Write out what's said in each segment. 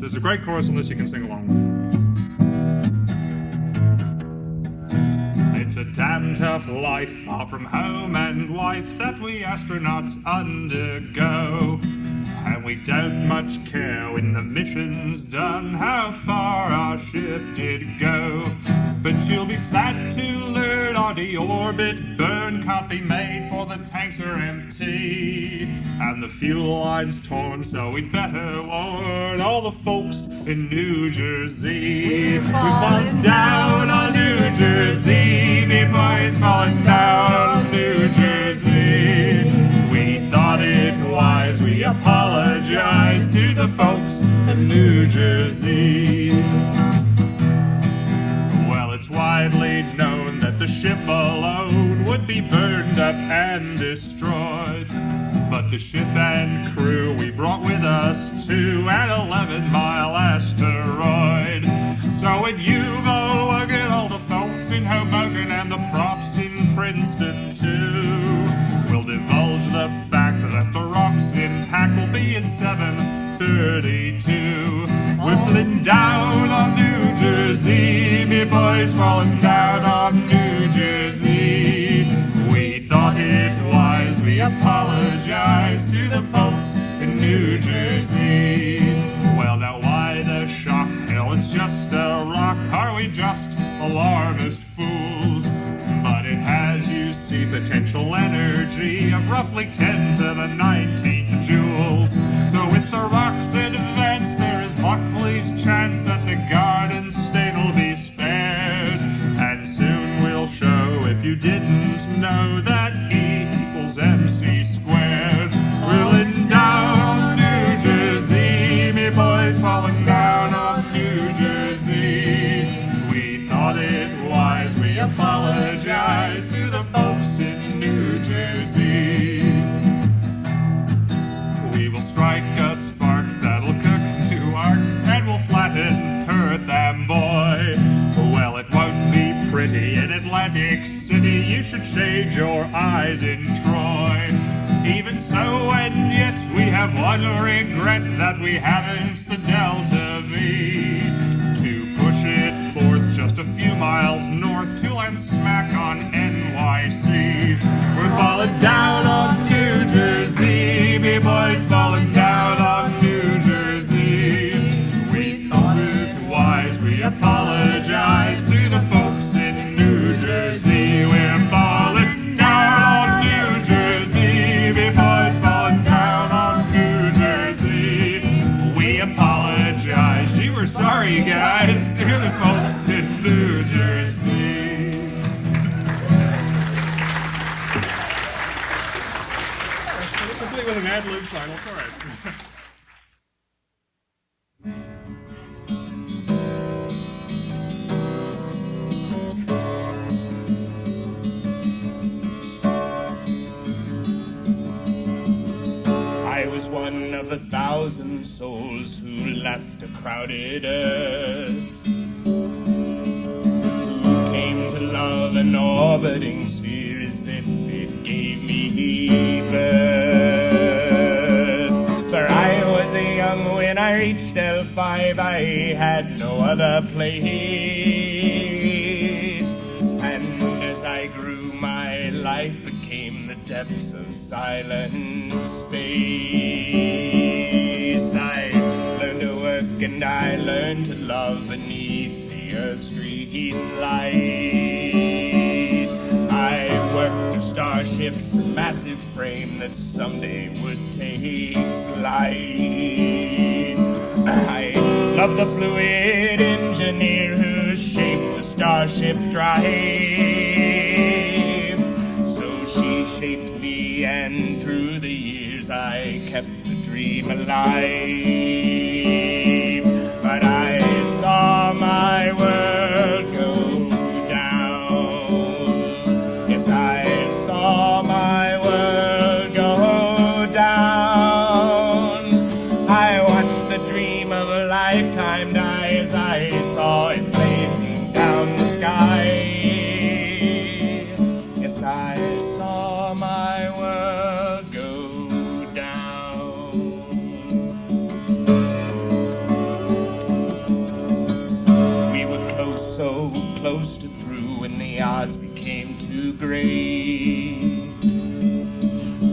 There's a great chorus on this you can sing along with. It's a damn tough life, far from home and wife, that we astronauts undergo. And we don't much care when the mission's done how far our ship did go. But you'll be sad to learn our deorbit burn can't be made, for the tanks are empty and the fuel line's torn, so we'd better warn all the folks in New Jersey. We've fallen down on New Jersey, me boys falling down on New Jersey. We thought it wise, we apologize to the folks in New Jersey. Well, it's widely known that the ship alone would be burned up and destroyed. But the ship and crew we brought with us to an 11-mile asteroid. So in Yubo, we'll get all the folks in Hoboken and the props in Princeton too. We'll divulge the fact that the rock's impact will be in 732. We're flitting down on New Jersey, me boys falling down on New Jersey. We thought it wise, we apologize to the folks in New Jersey. Well, now why the shock? Hell, it's just a rock. Are we just alarmist fools? But it has, you see, potential energy of roughly 10 to the 19th joules. So with the rock's advance, there is Buckley's chance that the Garden State will be spared. And soon we'll show, if you didn't know, that E equals MC squared. We're letting down New Jersey, me boys falling down on New Jersey. We thought it wise, we apologize to the folks in New Jersey. We will strike a spark that'll cook New Ark, and we'll flatten Perth Amboy. Well, it won't be pretty in Atlantic City, you should shade your eyes in Troy. Even so, and yet we have one regret, that we haven't the Delta V to push it forth just a few miles north to land smack on NYC. We're falling down on New Jersey, me boys falling down on New Jersey. We thought it wise, we apologize to the folks in New Jersey. We're falling down on New Jersey, me boys falling down on New Jersey. We apologize, gee, we're sorry guys, to the folks in New Jersey. Complete with an ad-lib final chorus. I was one of 1,000 souls who left a crowded earth, who came to love an orbiting sphere as if it gave me birth. For I was young when I reached L5, I had no other place, and as I grew my life became the depths of silent space. I learned to work and I learned to love beneath the Earth's green light. I worked a starship's massive frame that someday would take flight. I love the fluid engineer who shaped the starship drive. So she shaped me, and through the years I kept the dream alive. But I saw my world go down. Yes, I saw my world go down. I watched the dream of a lifetime die as I saw it blazing down the sky. Yes, I saw my world go down. came too great.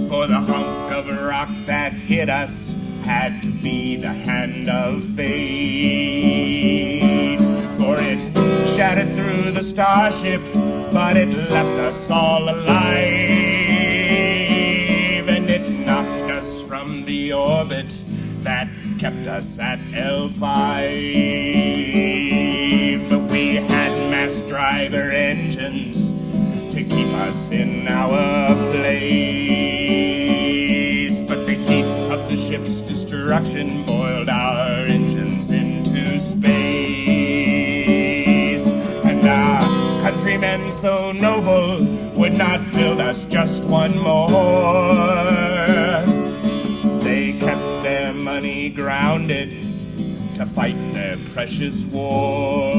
For the hunk of rock that hit us had to be the hand of fate. For it shattered through the starship, but it left us all alive, and it knocked us from the orbit that kept us at L5. But we had mass driver engines to keep us in our place. But the heat of the ship's destruction boiled our engines into space. And our countrymen so noble would not build us just one more. They kept their money grounded to fight their precious wars.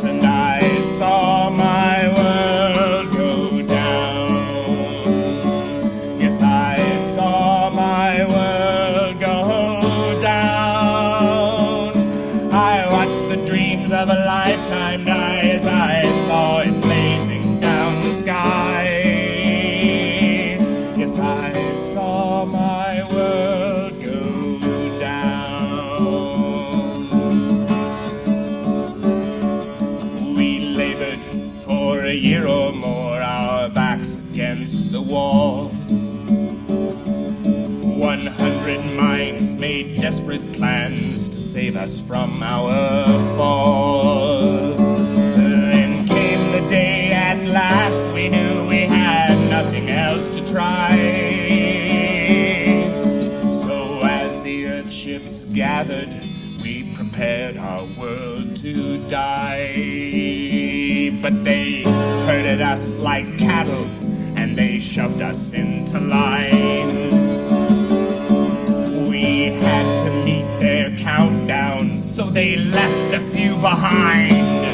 And I saw my world go down. Yes, I saw my world go down. I watched the dreams of a lifetime die as I saw it blazing down the sky. Yes, I saw my world go down. We labored for a year or more, our backs against the wall. 100 minds made desperate plans to save us from our fall. Then came the day at last we knew we had nothing else to try. So as the Earth ships gathered, we prepared our world to die. But they herded us like cattle, and they shoved us into line. We had to meet their countdown, so they left a few behind.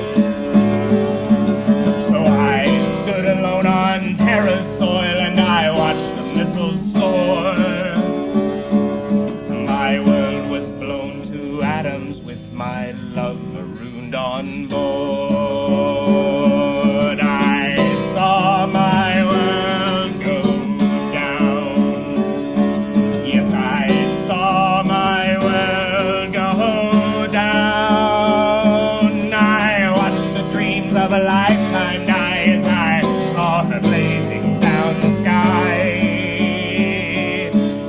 So I stood alone on Terra's soil, and I watched the missiles soar. My world was blown to atoms with my love marooned on board. I saw my world go down. Yes, I saw my world go down. I watched the dreams of a lifetime die as I saw her blazing down the sky.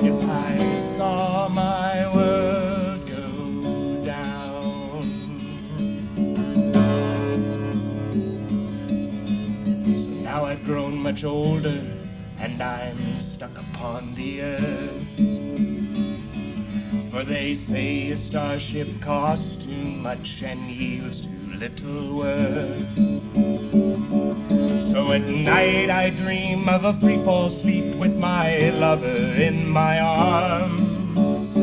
Yes, I saw my world go down. So now I've grown much older, and I'm stuck upon the earth. For they say a starship costs too much and yields too little worth. So at night I dream of a free-fall sleep with my lover in my arms.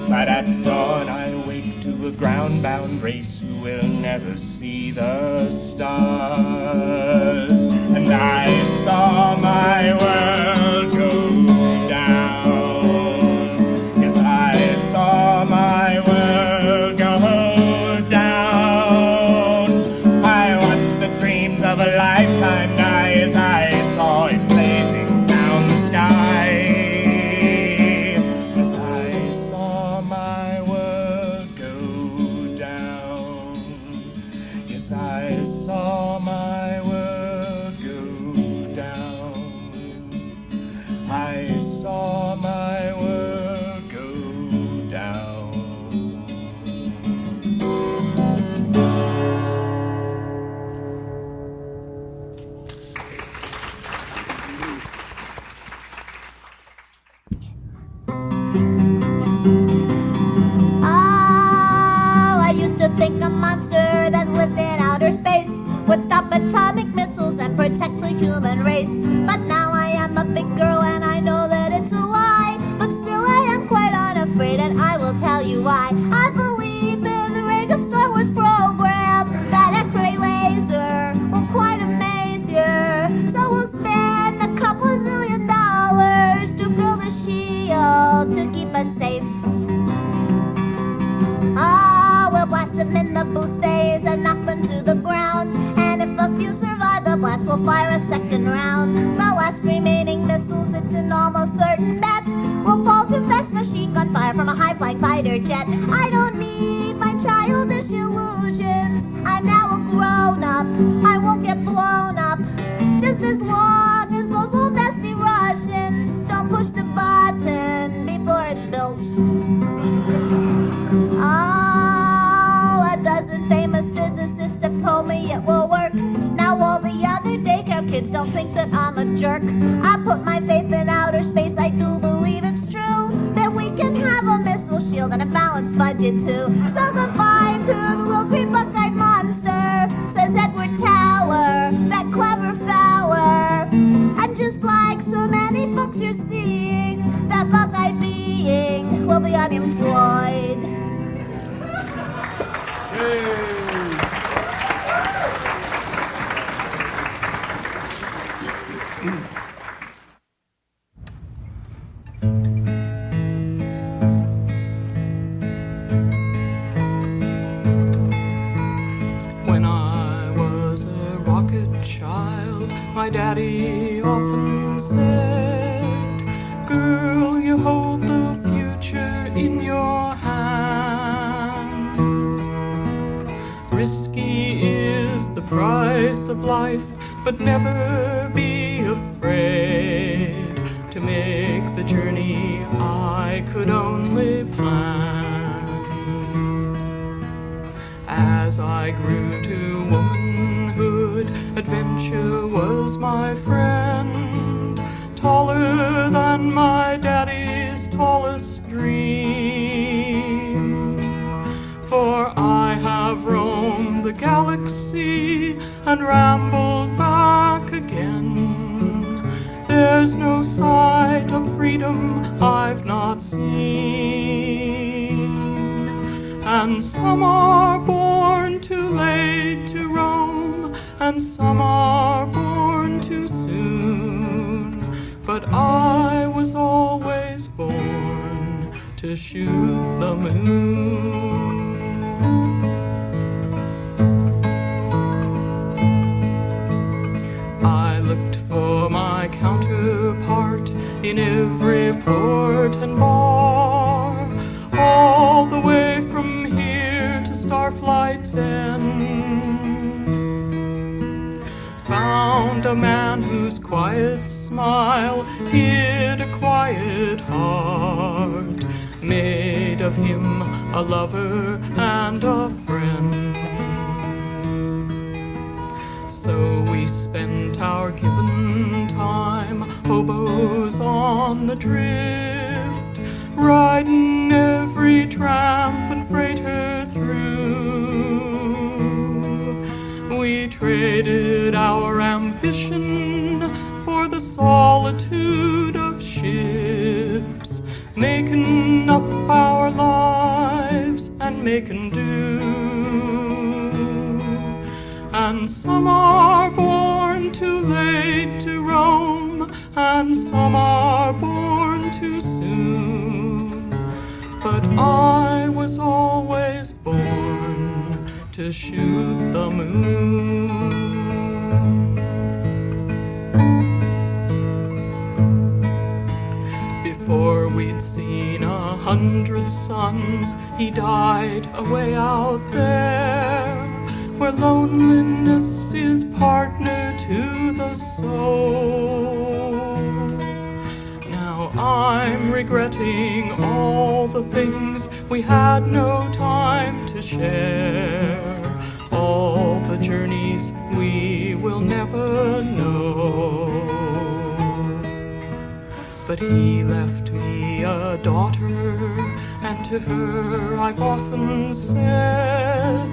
But at dawn I wake to a ground-bound race who will never see the stars. And I saw my world go down. Yes, I saw my world go down. I watched the dreams of a lifetime die as I saw it blazing down the sky. Yes, I saw my world go down. Yes, I saw my world go down. I saw my world go down. Oh, I used to think a monster that lived in outer space would stop atomic missiles and protect the human race. But now I am a big girl and I know that it's a lie. But still I am quite unafraid, and I will tell you why. I believe in the Reagan Star Wars program. That X-ray laser will quite amaze you. So we'll spend a couple zillion dollars to build a shield to keep us safe. Oh, we'll blast them in the boost phase and knock them to the ground. And if a few we'll fire a second round. The last remaining missiles, it's an almost certain bet, will fall to fast machine gun fire from a high-flying fighter jet. I don't need my childish illusions. I'm now a grown-up. I won't get blown up. Just as long as those old nasty Russians don't push the button before it's built. Oh, a dozen famous physicists have told me it will work. Now all the other daycare kids don't think that I'm a jerk. I put my faith in outer space, I do believe it's true that we can have a missile shield and a balanced budget too. So goodbye to the little green bug-eyed monster, says Edward Tower, that clever feller. And just like so many books you're seeing, that bug-eyed being will be unemployed. When I was a rocket child, my daddy often said, "Girl, you hold the future in your hands. Risky is the price of life, but never be afraid to make the journey I could only plan." As I grew to womanhood, adventure was my friend, taller than my daddy's tallest dream. For I have roamed the galaxy and rambled back again. There's no sight of freedom I've not seen. And some are born too late to roam, and some are born too soon. But I was always born to shoot the moon. I looked for my counterpart in every port and bar, all the way from here to Starflight's end. Found a man whose quiet smile hid a quiet heart, made of him a lover and a friend. So we spent our given time, hobos on the drift, riding every tramp and freighter through. We traded our ambition for the solitude of ships, making up our lives and making do. And some are born too late to roam, and some are born too soon. But I was always born to shoot the moon. Before we'd seen 100 suns, he died away out there, where loneliness is partner to the soul. Now I'm regretting all the things we had no time to share, all the journeys we will never know. But he left me a daughter, and to her I've often said,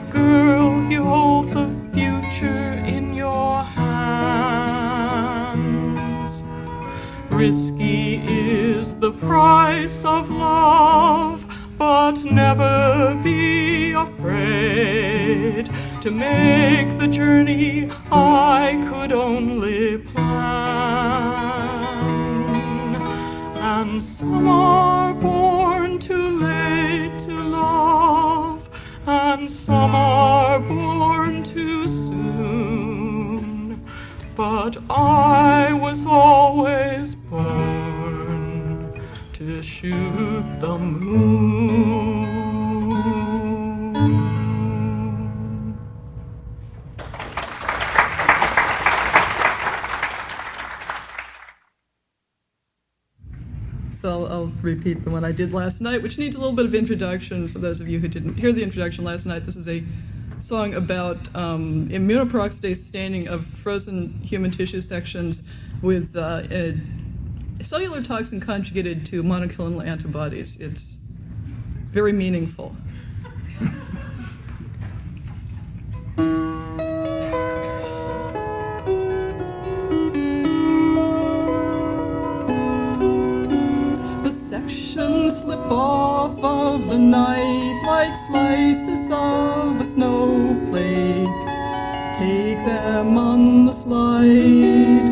"Girl, you hold the future in your hands. Risky is the price of love, but never be afraid to make the journey I could only plan. And some are born too late to love, and some are born too soon. but I was always born to shoot the moon. So I'll repeat the one I did last night, which needs a little bit of introduction for those of you who didn't hear the introduction last night. This is a song about immunoperoxidase staining of frozen human tissue sections with a cellular toxin conjugated to monoclonal antibodies. It's very meaningful. Slip off of the knife like slices of a snowflake. Take them on the slide.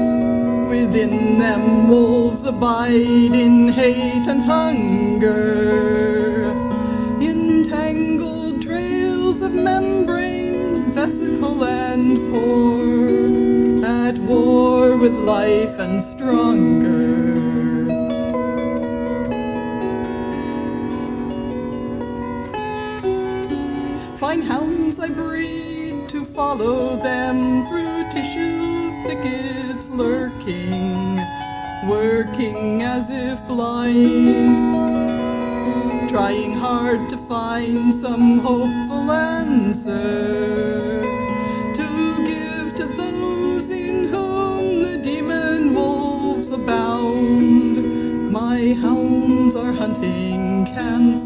Within them wolves abide in hate and hunger. Entangled trails of membrane, vesicle and pore, at war with life and stronger. Fine hounds I breed to follow them through tissue thickets lurking, working as if blind, trying hard to find some hopeful answer to give to those in whom the demon wolves abound. My hounds are hunting cancer.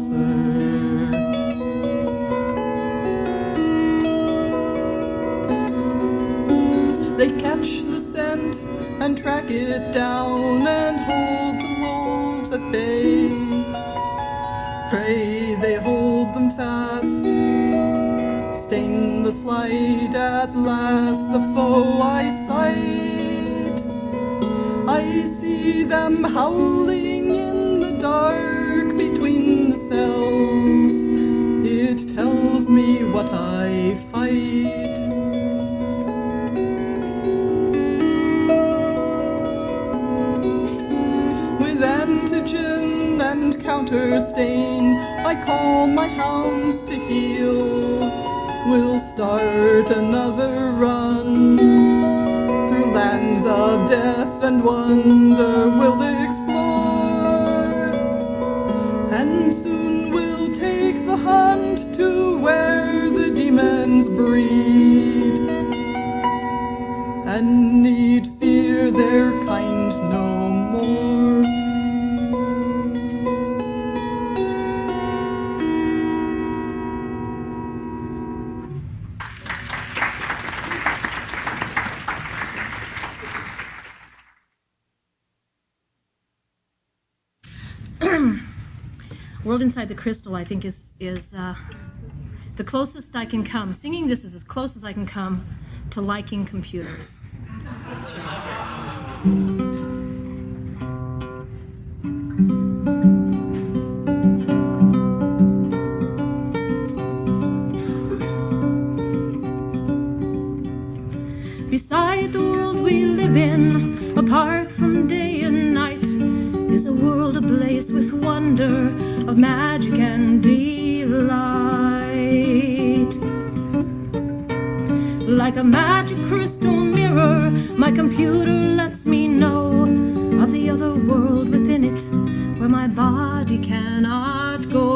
They catch the scent and track it down and hold the wolves at bay. Pray they hold them fast, stain the slide at last, the foe I sight. I see them howling in the dark between the cells. It tells me what I fight. Antigen and counterstain, I call my hounds to heel. We'll start another run through lands of death and wonder. We'll explore, and soon we'll take the hunt to where the demons breed, and need fear their kind no more. World Inside the Crystal, I think, is the closest I can come. Singing this is as close as I can come to liking computers. Beside the world we live in, apart from day and night, is a world ablaze with wonder of magic and delight. Like a magic crystal mirror, my computer lets me know of the other world within it, where my body cannot go.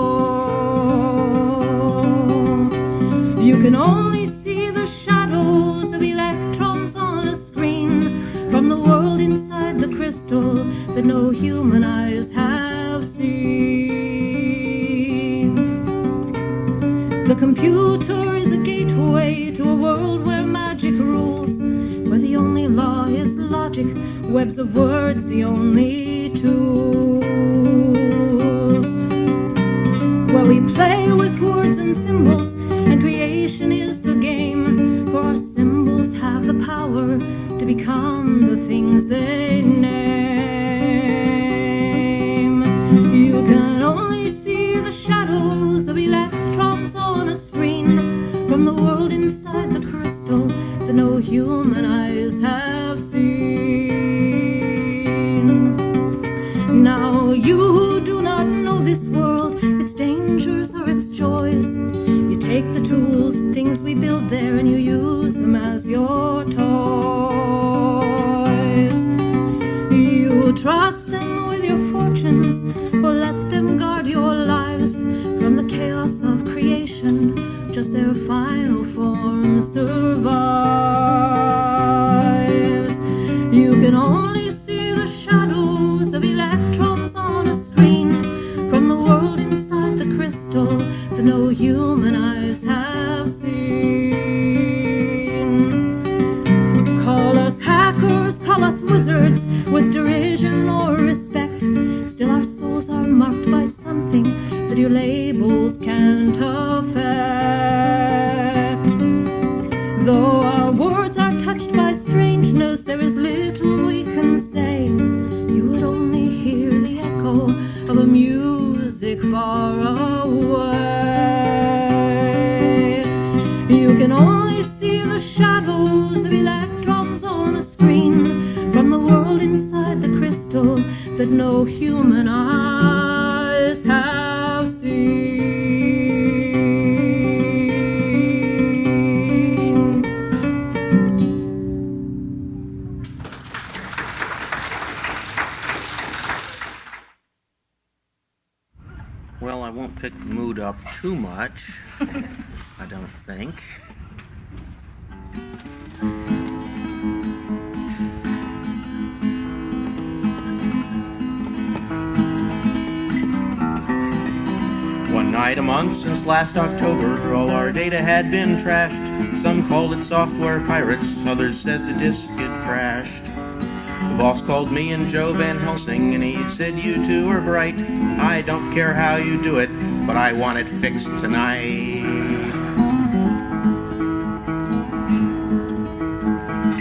You can only see the shadows of electrons on a screen from the world inside the crystal that no human eyes have seen. The computer is a gateway to a world where magic rules, where the only law is logic, webs of words the only tools, where we play with words and symbols, and creation is the game, for our symbols have the power to become the things they name. You can only see the shadows of electrons on a screen from the world inside the crystal that no human eyes have Now you who do not know this world, its dangers or its joys, you take the tools, things we build there, and you use them as your toys. You trust them with your fortunes, or let them guard your lives from the chaos of creation. Just their final form survives. You can only see the shadows of electrons on a screen from the world inside the crystal that no human eyes have seen. Call us hackers, call us wizards, with derision or respect. Still our souls are marked by something that your labels can't affect. Though our words are touched by strangeness, there is little we can say. You would only hear the echo of a music far away. You can only see the shadows of electrons on a screen from the world inside the crystal that no human eyes have seen. Well, I won't pick the mood up too much, I don't think. One night a month since last October, all our data had been trashed. Some called it software pirates, others said the disk had crashed. The boss called me and Joe Van Helsing, and he said, "You two are bright. I don't care how you do it, but I want it fixed tonight."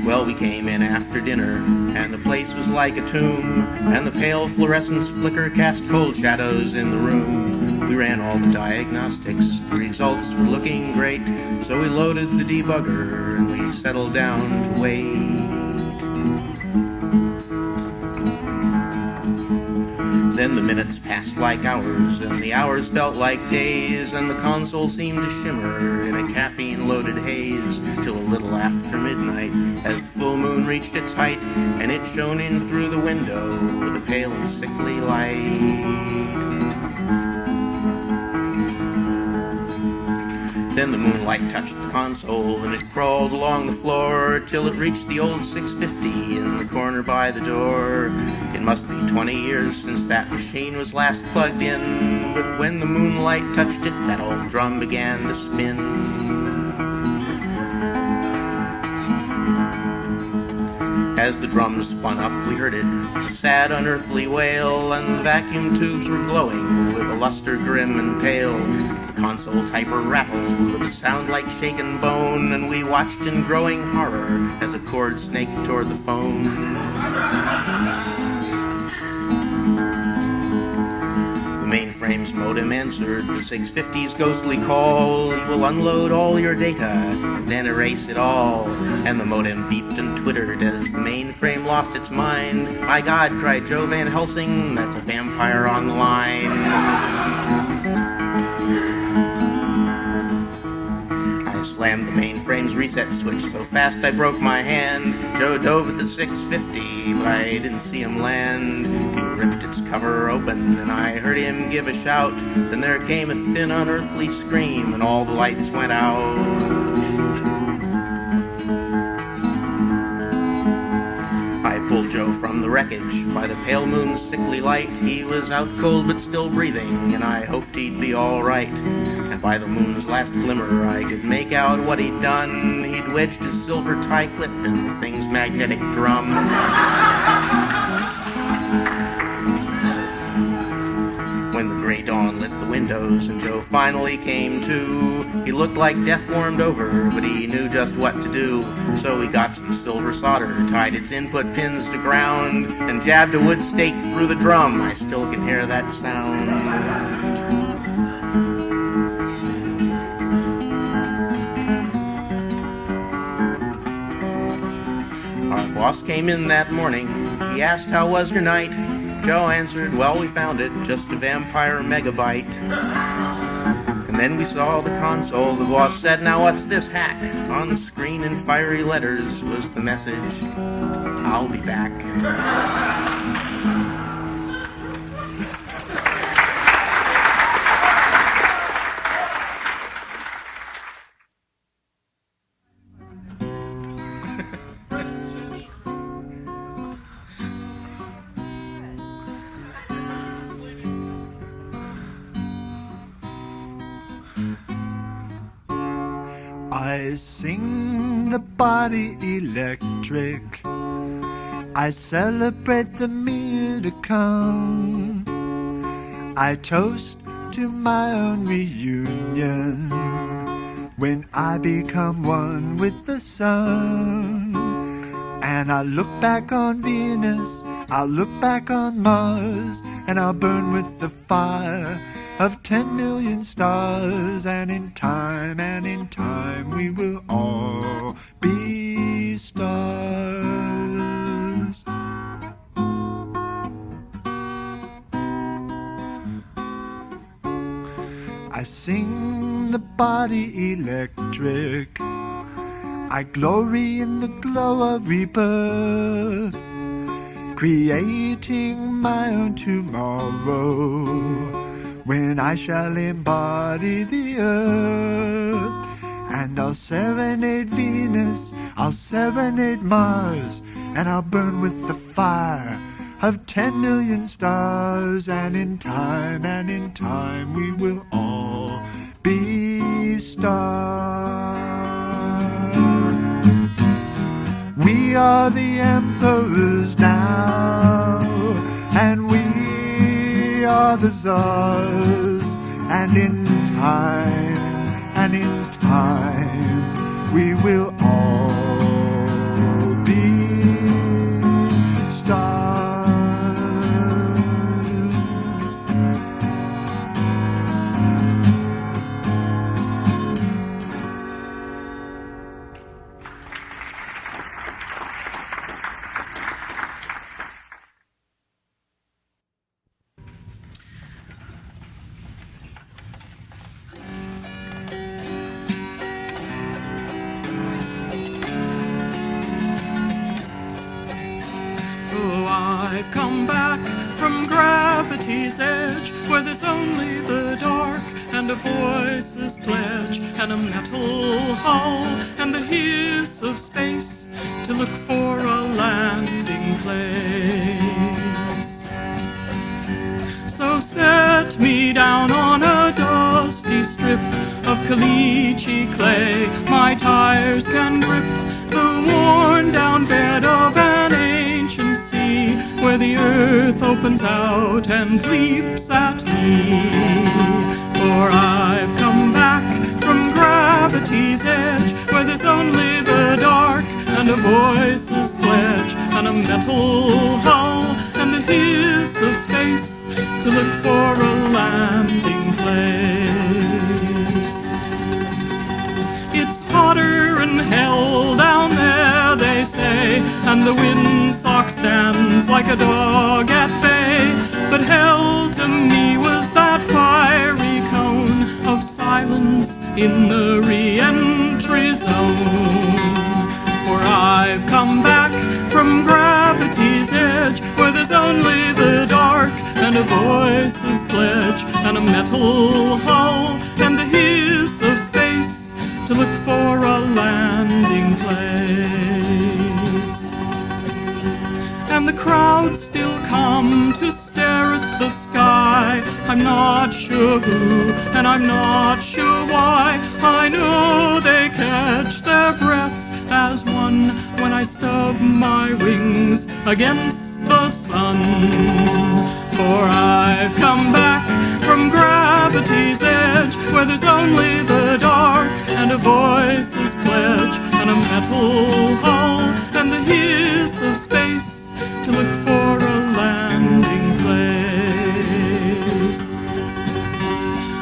Well, we came in after dinner, and the place was like a tomb, and the pale fluorescence flicker cast cold shadows in the room. We ran all the diagnostics, the results were looking great, so we loaded the debugger and we settled down to wait. Then the minutes passed like hours, and the hours felt like days, and the console seemed to shimmer in a caffeine-loaded haze, till a little after midnight, as the full moon reached its height, and it shone in through the window with a pale and sickly light. Then the moonlight touched the console, and it crawled along the floor till it reached the old 650 in the corner by the door. It must be 20 years since that machine was last plugged in, but when the moonlight touched it, that old drum began to spin. As the drum spun up, we heard it, a sad, unearthly wail, and the vacuum tubes were glowing with a luster grim and pale. The console typer rattled with a sound like shaken bone, and we watched in growing horror as a cord snaked toward the phone. The mainframe's modem answered the 650's ghostly call. "You will unload all your data and then erase it all." And the modem beeped and twittered as the mainframe lost its mind. "My God," cried Joe Van Helsing, "that's a vampire on the line." I slammed the mainframe's reset switch so fast I broke my hand. Joe dove at the 650, but I didn't see him land. He ripped its cover open, and I heard him give a shout. Then there came a thin, unearthly scream, and all the lights went out. I pulled Joe from the wreckage by the pale moon's sickly light. He was out cold but still breathing, and I hoped he'd be all right. And by the moon's last glimmer, I could make out what he'd done. He'd wedged his silver tie clip in the thing's magnetic drum. When the gray dawn lit the windows and Joe finally came to, he looked like death warmed over, but he knew just what to do. So he got some silver solder, tied its input pins to ground, and jabbed a wood stake through the drum. I still can hear that sound. Our boss came in that morning. He asked, "How was your night?" Joe answered, well, we found it, just a vampire megabyte. And then we saw the console. The boss said, now what's this hack? On the screen in fiery letters was the message, I'll be back. I sing the body electric. I celebrate the meal to come. I toast to my own reunion when I become one with the sun. And I look back on Venus, I'll look back on Mars, and I'll burn with the fire of 10 million stars. And in time we will all be stars. I sing the body electric. I glory in the glow of rebirth, creating my own tomorrow when I shall embody the earth. And I'll serenade Venus, I'll serenade Mars, and I'll burn with the fire of 10 million stars. And in time we will all be stars. We are the emperors now, and we are the czars. And in time we will all be stars. I've come back from gravity's edge, where there's only the dark and a voice's pledge and a metal hull and the hiss of space to look for a landing place. So set me down on a dusty strip of caliche clay. My tires can grip the worn down bed of an ancient sea, where the earth opens out and leaps at me. For I've come back from gravity's edge, where there's only the dark and a voice's pledge and a metal hull and the hiss of space to look for a landing place. It's hotter than hell down there, they say, and the windsock stands like a dog at bay. But hell to me was that fiery cone of silence in the re-entry zone. For I've come back from gravity's edge, where there's only the dark and a voice's pledge and a metal hull and the hiss of space to look for a landing place. And the crowd still come to stare at the sky. I'm not sure who, and I'm not sure why. I know they catch their breath as one when I stub my wings against the sun. For I've come back from gravity's edge, where there's only the dark and a voice's pledge and a metal hull and the hiss of space to look for a landing place.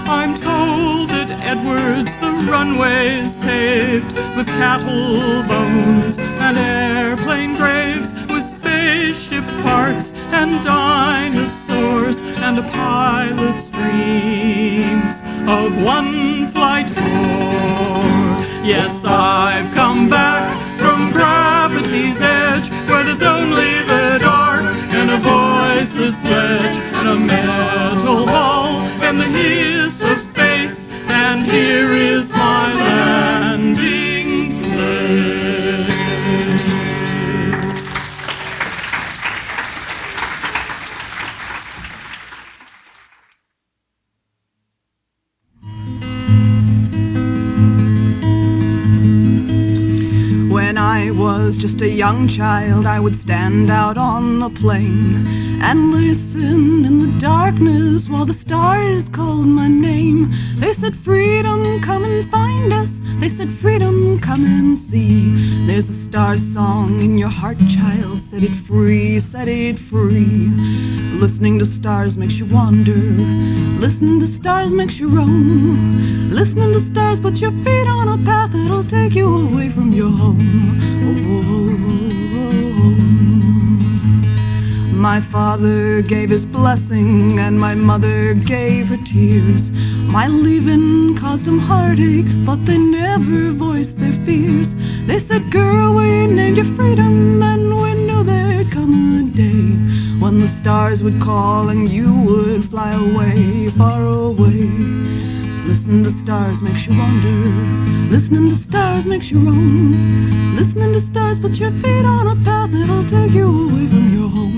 I'm told at Edwards the runway's paved with cattle bones and airplane graves, with space spaceship parts and dinosaurs and a pilot's dreams of one flight more. Yes, I've come back from gravity's edge, where there's only the dark and a voiceless pledge and a metal hull and the hiss of space, and here is my landing place. When I was just a young child, I would stand out on the plain and listen in the darkness while the stars called my name. They said, freedom, come and find us. They said, freedom, come and see. There's a star song in your heart, child. Set it free, set it free. Listening to stars makes you wander. Listening to stars makes you roam. Listening to stars puts your feet on a path that'll take you away from your home. My father gave his blessing and my mother gave her tears. My leaving caused them heartache, but they never voiced their fears. They said, girl, we named you freedom, and we knew there'd come a day when the stars would call and you would fly away, far away. Listening to stars makes you wander. Listening to stars makes you roam. Listening to stars puts your feet on a path that'll take you away from your home.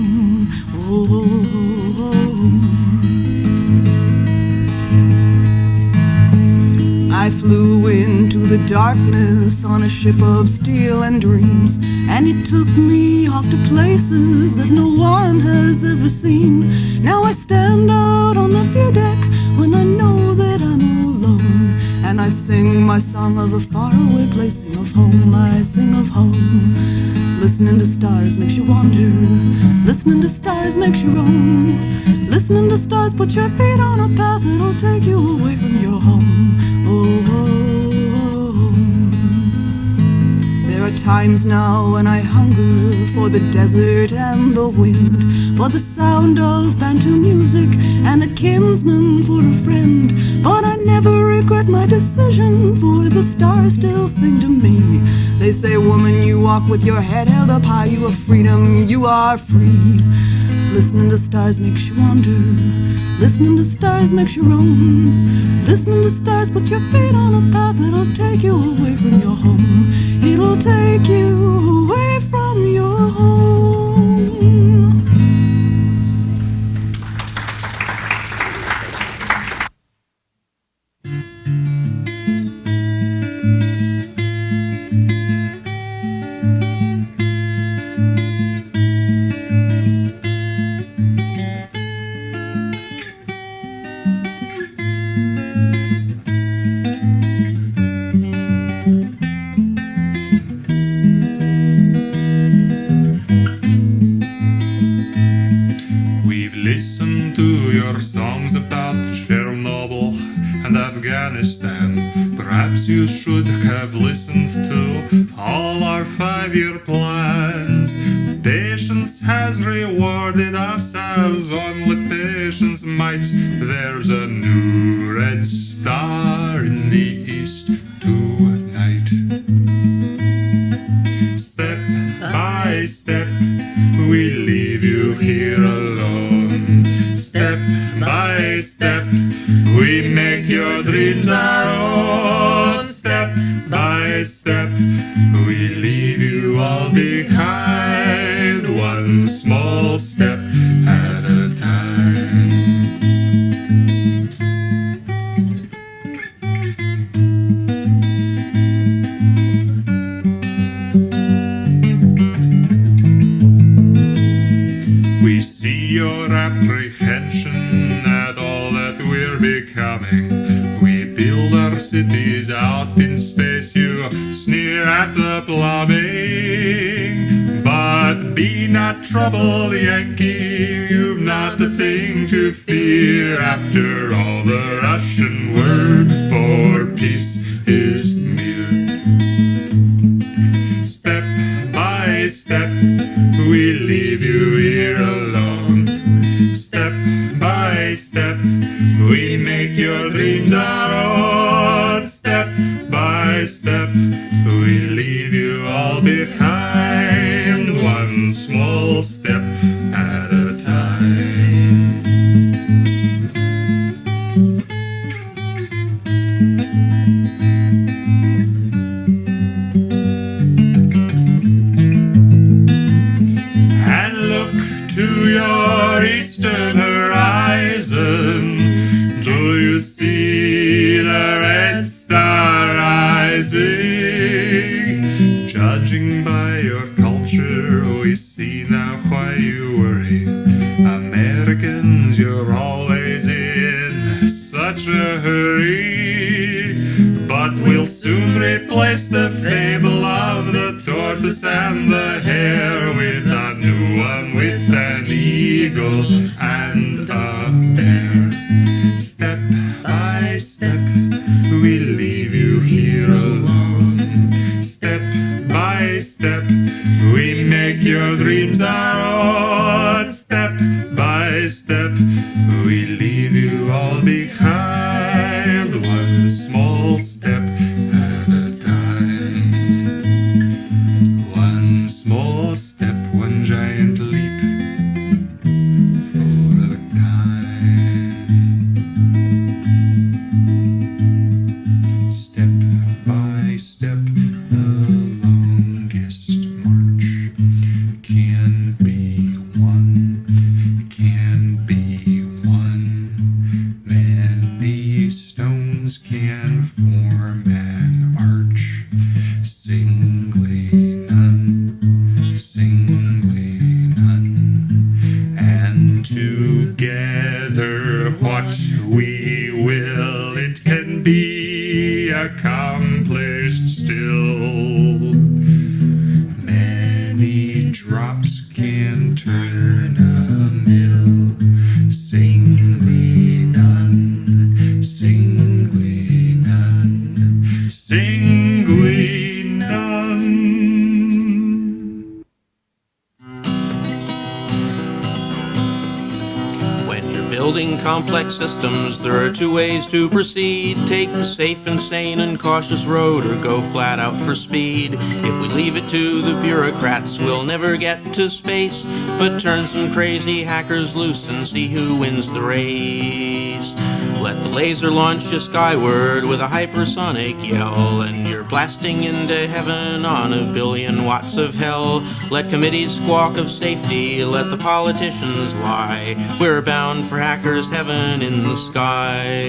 I flew into the darkness on a ship of steel and dreams, and it took me off to places that no one has ever seen. Now I stand out on the view deck when I know that I'm alone, and I sing my song of a faraway place, sing of home, I sing of home. Listening to stars makes you wander. Listening to stars makes you roam. Listening to stars put your feet on a path that'll take you away from your home. There are times now when I hunger for the desert and the wind, for the sound of Bantu music and a kinsman for a friend. But I never regret my decision, for the stars still sing to me. They say, woman, you walk with your head held up high, you are freedom, you are free. Listening to stars makes you wander. Listening to stars makes you roam. Listening to stars put your feet on a path that'll take you away from your home. It'll take you away from your home. You should have listened to all our 5-year plans. Patience has rewarded us as only patience might. There's a new red star in the east tonight. Step by step, we leave you here alone. Step by step, we make your dreams our own. Step by step, we leave you all behind, one small step at a time. We see your apprehension at all that we're becoming. We build our cities out in space, you sneer at the plumbing. But be not troubled, Yankee, you've not a thing to fear. After all, the Russian word for peace is mir. Step by step, we leave you a hurry, but we'll soon replace the fable of the tortoise and the hare with a new one with an eagle and a bear. Step by step, we leave you here alone. Step by step, we make your dreams our own. Step by step, we leave you all behind, one small step at a time. One small step, one giant leap for a time. Step by step, the longest march can be one, can be one. Many stones can form an arch, singly none, and together what we will, it can be accomplished still. Many drops can turn a mill, singly none, singly none, singly none. When you're building complex systems, there are two ways to proceed. Take the safe and sane and cautious road, or go flat out for speed. If we leave it to the bureaucrats, we'll never get to space, but turn some crazy hackers loose and see who wins the race. Let the laser launch you skyward with a hypersonic yell, and you're blasting into heaven on 1 billion watts of hell. Let committees squawk of safety, let the politicians lie. We're bound for hackers' heaven in the sky.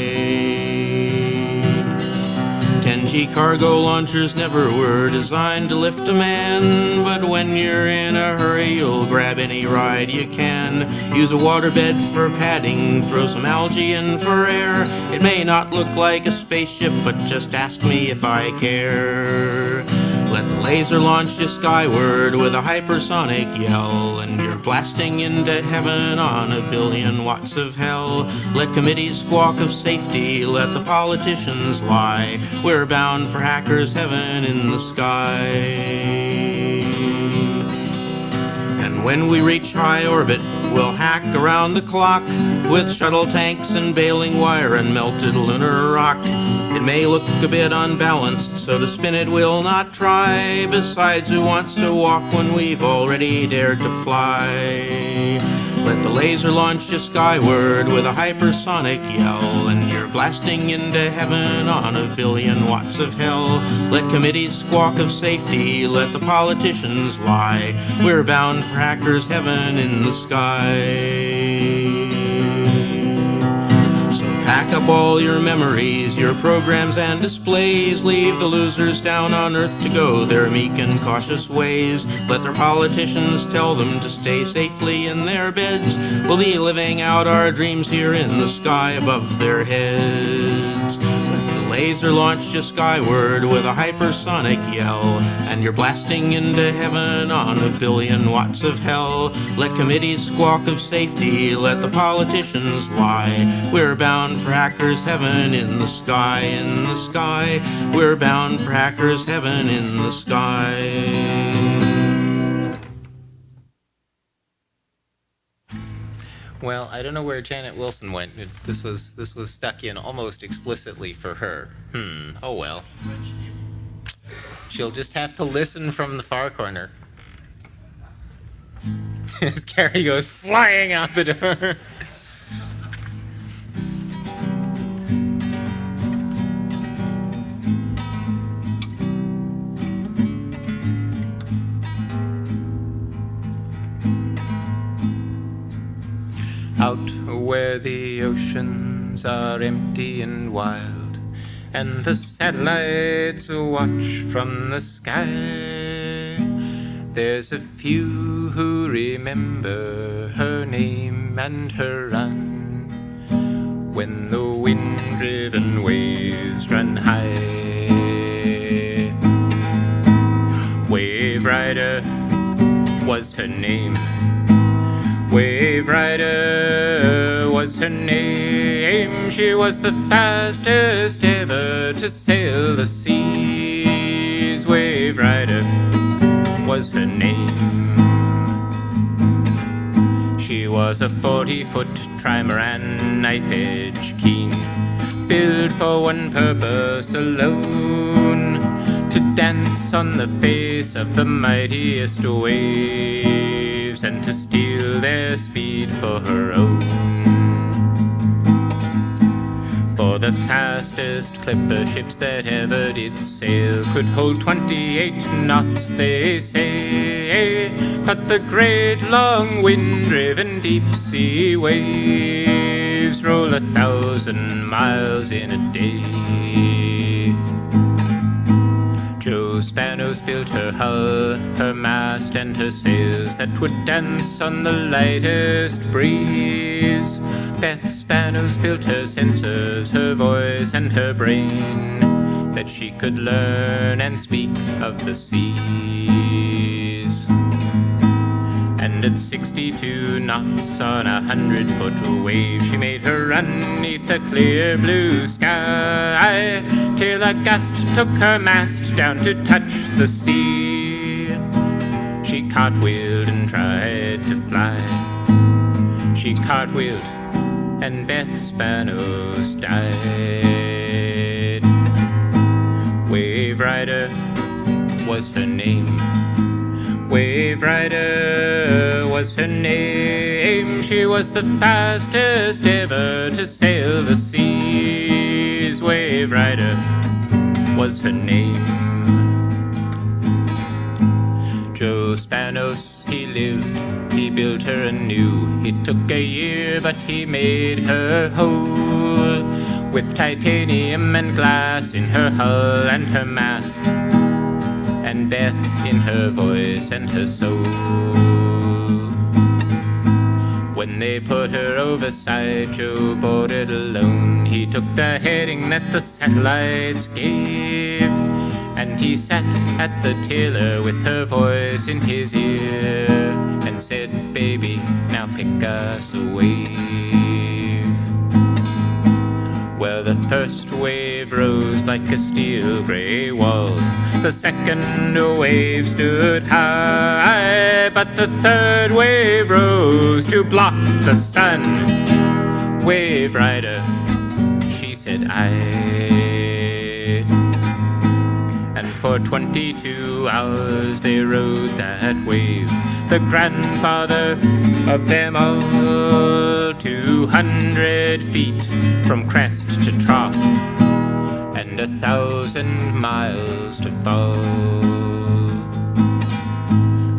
10G cargo launchers never were designed to lift a man, but when you're in a hurry, you'll grab any ride you can. Use a waterbed for padding, throw some algae in for air. It may not look like a spaceship, but just ask me if I care. Let the laser launch you skyward with a hypersonic yell, and you're blasting into heaven on 1 billion watts of hell. Let committees squawk of safety, let the politicians lie. We're bound for hackers' heaven in the sky. And when we reach high orbit, we'll hack around the clock with shuttle tanks and baling wire and melted lunar rock. It may look a bit unbalanced, so to spin it we'll not try. Besides, who wants to walk when we've already dared to fly? Let the laser launch you skyward with a hypersonic yell, and you're blasting into heaven on 1 billion watts of hell. Let committees squawk of safety, let the politicians lie. We're bound for hackers' heaven in the sky. Pack up all your memories, your programs and displays. Leave the losers down on Earth to go their meek and cautious ways. Let their politicians tell them to stay safely in their beds. We'll be living out our dreams here in the sky above their heads. Let the laser launch you skyward with a hypersonic yell, and you're blasting into heaven on 1 billion watts of hell. Let committees squawk of safety, let the politicians lie. We're bound for hackers' heaven in the sky, in the sky. We're bound for hackers' heaven in the sky. Well, I don't know where Janet Wilson went. This was stuck in almost explicitly for her. Oh well. She'll just have to listen from the far corner. As Kare goes flying out the door. Out where the oceans are empty and wild, and the satellites watch from the sky, there's a few who remember her name and her run. when the wind-driven waves run high. WAVERIDER was her name. WAVERIDER was her name. She was the fastest ever to sail the seas. WAVERIDER was her name. She was a 40-foot trimaran, knife-edge keen, built for one purpose alone, to dance on the face of the mightiest waves and to steal their speed for her own. For the fastest clipper ships that ever did sail could hold 28 knots, they say, but the great long wind-driven deep-sea waves roll 1,000 miles in a day. Joe Spanos built her hull, her mast and her sails that would dance on the lightest breeze. Beth Spanos built her sensors, her voice and her brain, that she could learn and speak of the seas. And at 62 knots on 100-foot wave, she made her run 'neath the clear blue sky, till a gust took her mast down to touch the sea. She cartwheeled and tried to fly. She cartwheeled and Beth Spanos died. WAVERIDER was her name. WAVERIDER was her name. She was the fastest ever to sail the seas. WAVERIDER was her name. Joe Spanos, he lived, he built her anew. It took a year, but he made her whole, with titanium and glass in her hull and her mast, and Beth in her voice and her soul. When they put her overside, Joe boarded alone. He took the heading that the satellites gave, and he sat at the tiller with her voice in his ear, and said, "Baby, now pick us a wave." Well, the first wave rose like a steel grey wall. The second wave stood high, but the third wave rose to block the sun. "WAVERIDER," she said, and for 22 hours they rode that wave, the grandfather of them all, 200 feet from crest to trough, and 1,000 miles to fall.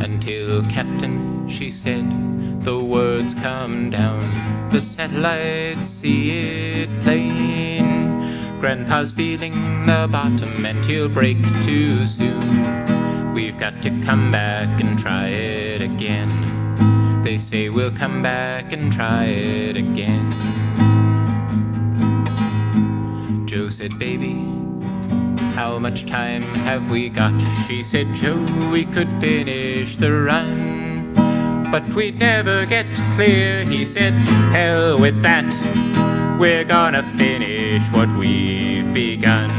Until, "Captain," she said, "the words come down, the satellites see it plain. Grandpa's feeling the bottom and he'll break too soon. We've got to come back and try it again. They say we'll come back and try it again." Joe said, "Baby, how much time have we got?" She said, "Joe, we could finish the run, but we'd never get clear." He said, "Hell with that. We're gonna finish what we've begun.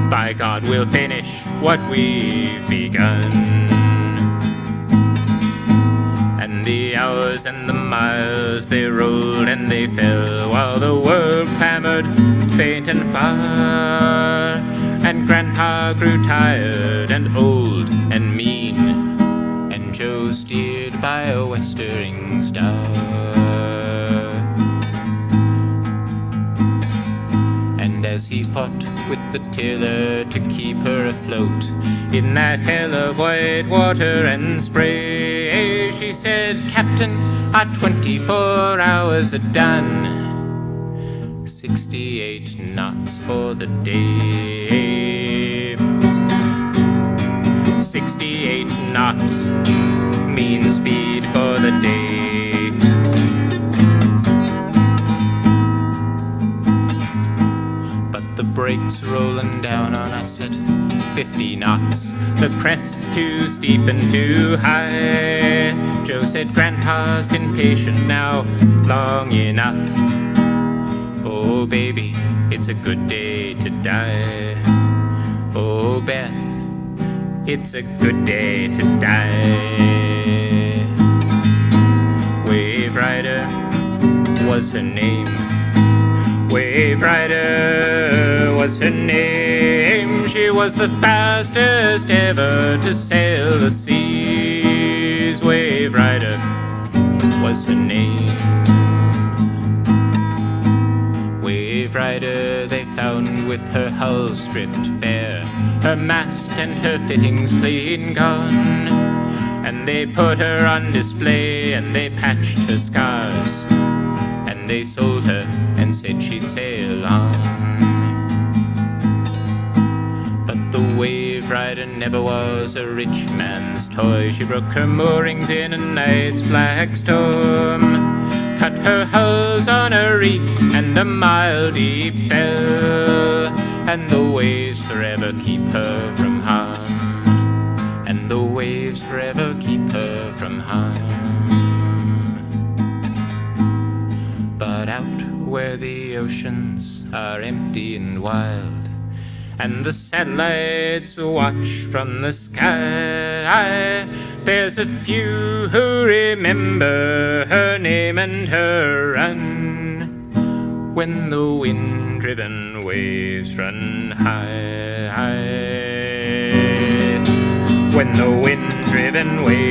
By God, we'll finish what we've begun." And the hours and the miles, they rolled and they fell, while the world clamored faint and far, and Grandpa grew tired and old and mean, and Joe steered by a westering star. As he fought with the tiller to keep her afloat in that hell of white water and spray, she said, "Captain, our 24 hours are done. 68 knots for the day. 68 knots mean speed for the day." freight's rolling down on us at 50 knots. The crest's too steep and too high. Joe said Grandpa's been patient now long enough. Oh baby, it's a good day to die. Oh Beth, it's a good day to die. Wave Rider was her name. Wave Rider was her name. She was the fastest ever to sail the seas. Wave Rider was her name. Wave Rider they found with her hull stripped bare, her mast and her fittings clean gone. And they put her on display and they patched her scars. And they sold her and said she'd sail on. But the Wave Rider never was a rich man's toy. She broke her moorings in a night's black storm, cut her hulls on a reef and a mile deep fell. And the waves forever keep her from harm. And the waves forever keep her from harm. But out where the oceans are empty and wild, and the satellites watch from the sky, there's a few who remember her name and her run. When the wind-driven waves run high, when the wind-driven waves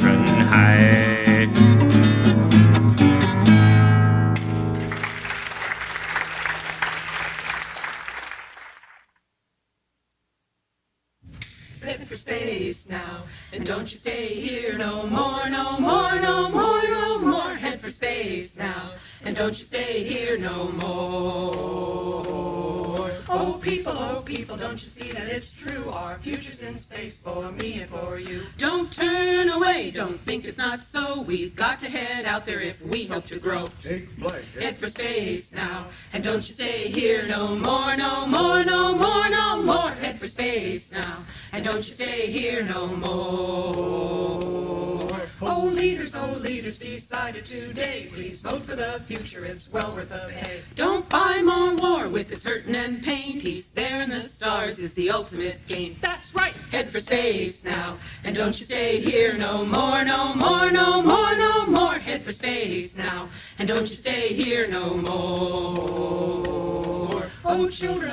run high. Heading for space now, and don't you stay here no more, no more, no more, no more. Head for space now, and don't you stay here no more. Oh people, don't you see that it's true? Our future's in space for me and for you. Don't turn away, don't think it's not so. We've got to head out there if we hope to grow. Take flight. Head for space now, and don't you stay here no more, no more, no more, no more. Head for space now, and don't you stay here no more. Oh leaders, decided today. Please vote for the future, it's well worth the pay. Don't buy more war with its hurting and pain. Peace there in the stars is the ultimate gain. That's right. Head for space now, and don't you stay here no more, no more, no more, no more. Head for space now, and don't you stay here no more. Oh children,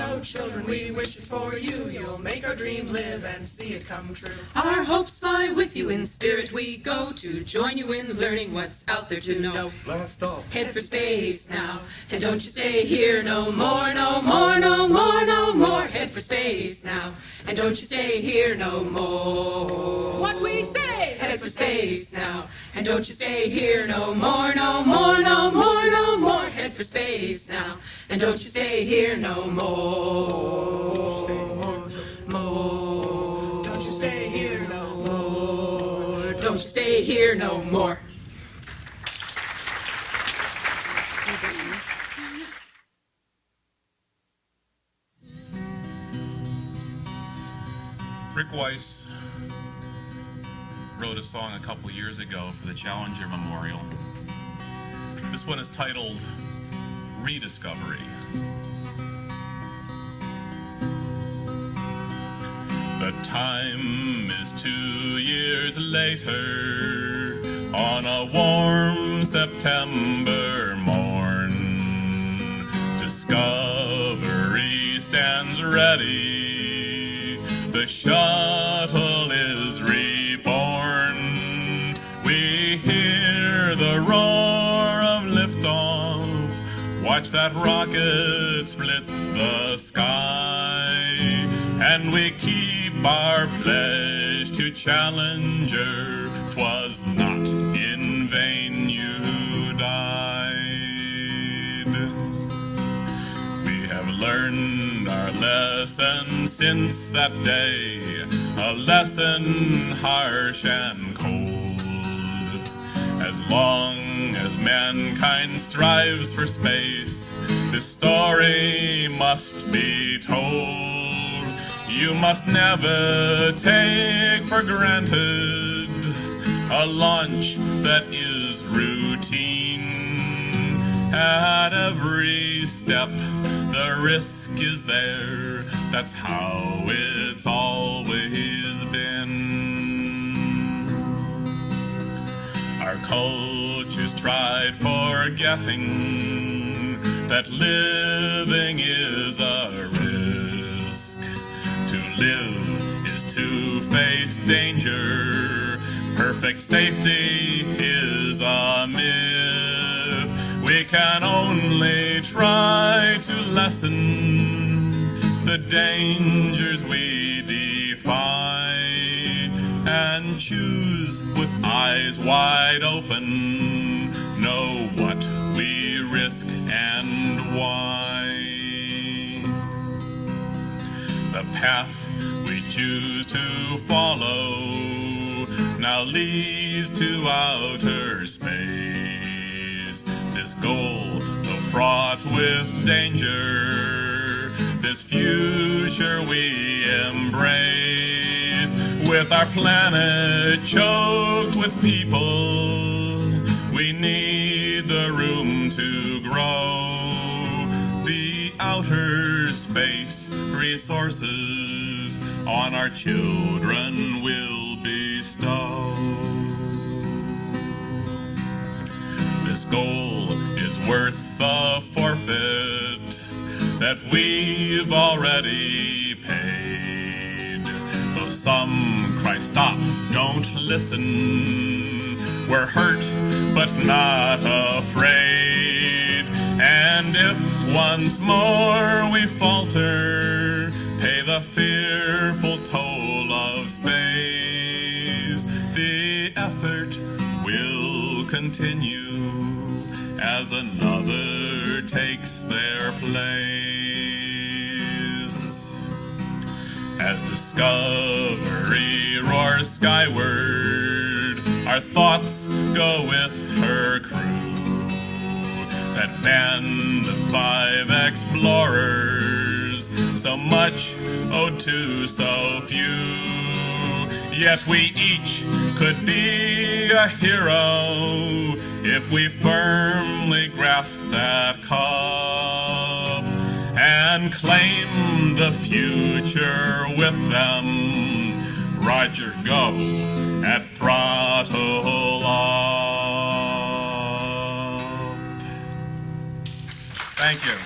we wish it for you. You'll make our dream live and see it come true. Our hopes fly with you, in spirit we go to join you in learning what's out there to know. Blast off. Head for space now, and don't you stay here no more, no more, no more, no more. Head for space now, and don't you stay here no more. What we say? Head for space now, and don't you stay here no more, no more, no more, no more. Head for space now, and don't you stay here no more. More. Don't you stay here no more. Don't you stay here no more. Rick Weiss wrote a song a couple years ago for the Challenger Memorial. This one is titled Rediscovery. The time is 2 years later, on a warm September morn. Discovery stands ready, the shuttle is reborn. We hear the roar of liftoff, watch that rocket split the sky, and we keep our pledge to Challenger. 'Twas not in vain you died. We have learned our lesson since that day, a lesson harsh and cold. As long as mankind strives for space, This story must be told. You must never take for granted a lunch that is routine. At every step, the risk is there. That's how it's always been. Our culture's tried forgetting that living is a risk. To live is to face danger. Perfect safety is a myth. We can only try to lessen the dangers we defy and choose with eyes wide open, know what we risk and why. The path we choose to follow now leads to outer space. This goal, though fraught with danger, this future we embrace. With our planet choked with people, we need the room to grow. The outer space resources on our children will bestow. This goal is worth the forfeit that we've already paid. Though some cry stop, don't listen, we're hurt but not afraid. And if once more we falter, pay the fearful toll of space, the effort will continue as another takes their place. As Discovery roars skyward, our thoughts go with her crew, that band of 5 explorers, so much owed to so few. Yet we each could be a hero if we firmly grasp that cup and claim the future with them. Roger, go at throttle up. Thank you.